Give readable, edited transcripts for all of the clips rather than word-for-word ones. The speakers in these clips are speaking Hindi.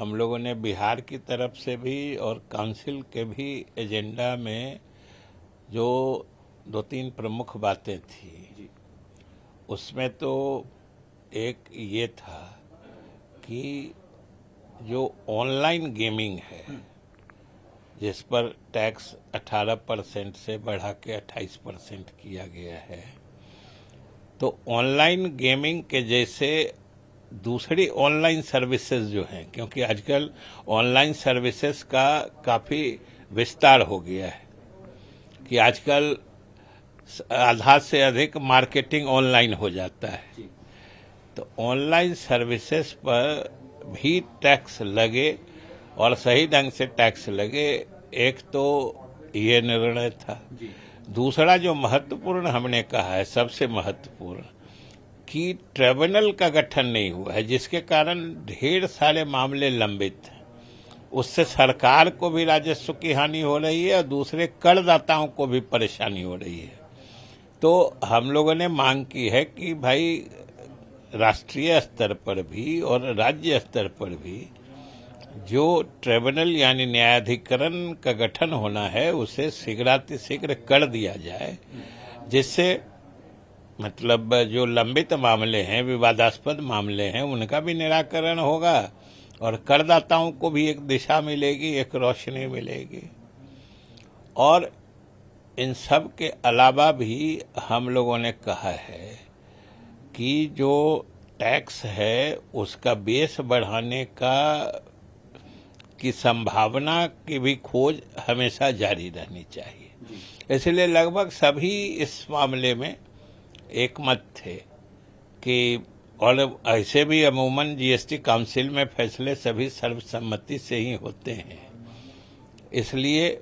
हम लोगों ने बिहार की तरफ से भी और काउंसिल के भी एजेंडा में जो 2-3 प्रमुख बातें थी, उसमें तो एक ये था कि जो ऑनलाइन गेमिंग है जिस पर टैक्स 18% से बढ़ा के 28% किया गया है, तो ऑनलाइन गेमिंग के जैसे दूसरी ऑनलाइन सर्विसेज जो हैं, क्योंकि आजकल ऑनलाइन सर्विसेज का काफ़ी विस्तार हो गया है कि आजकल आधा से अधिक मार्केटिंग ऑनलाइन हो जाता है, तो ऑनलाइन सर्विसेज पर भी टैक्स लगे और सही ढंग से टैक्स लगे। एक तो ये निर्णय था। दूसरा जो महत्वपूर्ण हमने कहा है, सबसे महत्वपूर्ण, कि ट्रिब्यूनल का गठन नहीं हुआ है, जिसके कारण ढेर सारे मामले लंबित हैं। उससे सरकार को भी राजस्व की हानि हो रही है और दूसरे करदाताओं को भी परेशानी हो रही है। तो हम लोगों ने मांग की है कि भाई राष्ट्रीय स्तर पर भी और राज्य स्तर पर भी जो ट्रिब्यूनल यानी न्यायाधिकरण का गठन होना है उसे शीघ्रातिशीघ्र कर दिया जाए, जिससे मतलब जो लंबित मामले हैं, विवादास्पद मामले हैं, उनका भी निराकरण होगा और करदाताओं को भी एक दिशा मिलेगी, एक रोशनी मिलेगी। और इन सब के अलावा भी हम लोगों ने कहा है कि जो टैक्स है उसका बेस बढ़ाने की संभावना की भी खोज हमेशा जारी रहनी चाहिए। इसलिए लगभग सभी इस मामले में एकमत थे कि, और ऐसे भी अमूमन जीएसटी काउंसिल में फैसले सभी सर्वसम्मति से ही होते हैं, इसलिए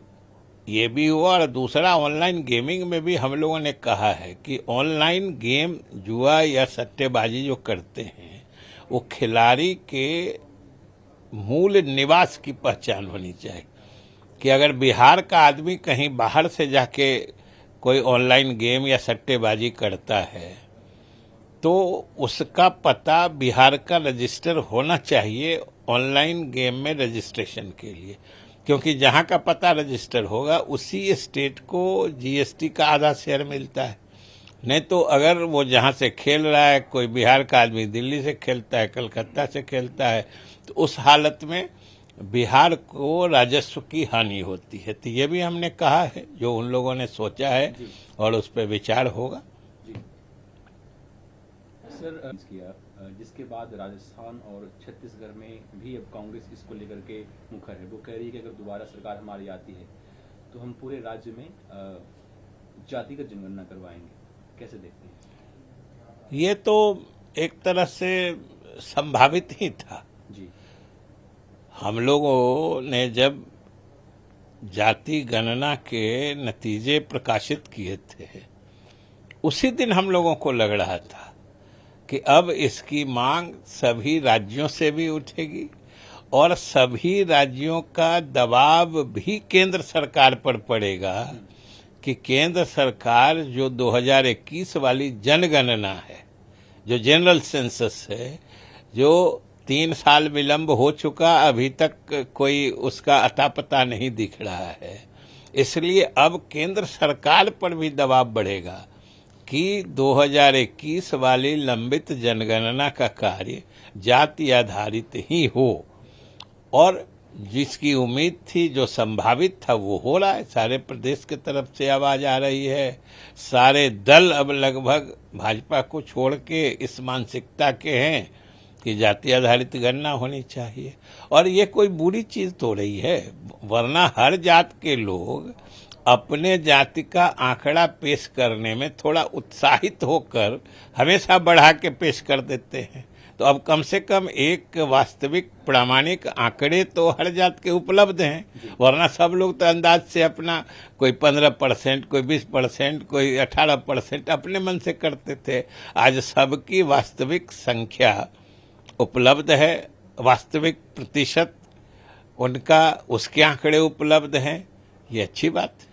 ये भी हुआ। और दूसरा, ऑनलाइन गेमिंग में भी हम लोगों ने कहा है कि ऑनलाइन गेम, जुआ या सट्टेबाजी जो करते हैं वो खिलाड़ी के मूल निवास की पहचान होनी चाहिए, कि अगर बिहार का आदमी कहीं बाहर से जाके कोई ऑनलाइन गेम या सट्टेबाजी करता है तो उसका पता बिहार का रजिस्टर होना चाहिए ऑनलाइन गेम में रजिस्ट्रेशन के लिए, क्योंकि जहां का पता रजिस्टर होगा उसी स्टेट को जीएसटी का आधा शेयर मिलता है। नहीं तो अगर वो जहां से खेल रहा है, कोई बिहार का आदमी दिल्ली से खेलता है, कलकत्ता से खेलता है, तो उस हालत में बिहार को राजस्व की हानि होती है। तो ये भी हमने कहा है, जो उन लोगों ने सोचा है और उस पर विचार होगा। सर, किया जिसके बाद राजस्थान और छत्तीसगढ़ में भी अब कांग्रेस इसको लेकर के मुखर है। वो कह रही है कि अगर दोबारा सरकार हमारी आती है तो हम पूरे राज्य में जातिगत जनगणना करवाएंगे। कैसे देखते हैं? ये तो एक तरह से संभावित ही था जी। हम लोगों ने जब जाति गणना के नतीजे प्रकाशित किए थे, उसी दिन हम लोगों को लग रहा था कि अब इसकी मांग सभी राज्यों से भी उठेगी और सभी राज्यों का दबाव भी केंद्र सरकार पर पड़ेगा कि केंद्र सरकार जो 2021 वाली जनगणना है, जो जनरल सेंसस है, जो 3 साल विलंब हो चुका, अभी तक कोई उसका अता पता नहीं दिख रहा है। इसलिए अब केंद्र सरकार पर भी दबाव बढ़ेगा कि 2021 वाली लंबित जनगणना का कार्य जाति आधारित ही हो, और जिसकी उम्मीद थी, जो संभावित था, वो हो रहा है। सारे प्रदेश की तरफ से आवाज आ रही है, सारे दल अब लगभग भाजपा को छोड़ के इस मानसिकता के हैं कि जाति आधारित गणना होनी चाहिए। और ये कोई बुरी चीज तो रही है, वरना हर जात के लोग अपने जाति का आंकड़ा पेश करने में थोड़ा उत्साहित होकर हमेशा बढ़ा के पेश कर देते हैं। तो अब कम से कम एक वास्तविक प्रामाणिक आंकड़े तो हर जात के उपलब्ध हैं, वरना सब लोग तो अंदाज से अपना कोई 15%, कोई 20%, कोई 18% अपने मन से करते थे। आज सबकी वास्तविक संख्या उपलब्ध है, वास्तविक प्रतिशत उनका, उसके आंकड़े उपलब्ध हैं। ये अच्छी बात है।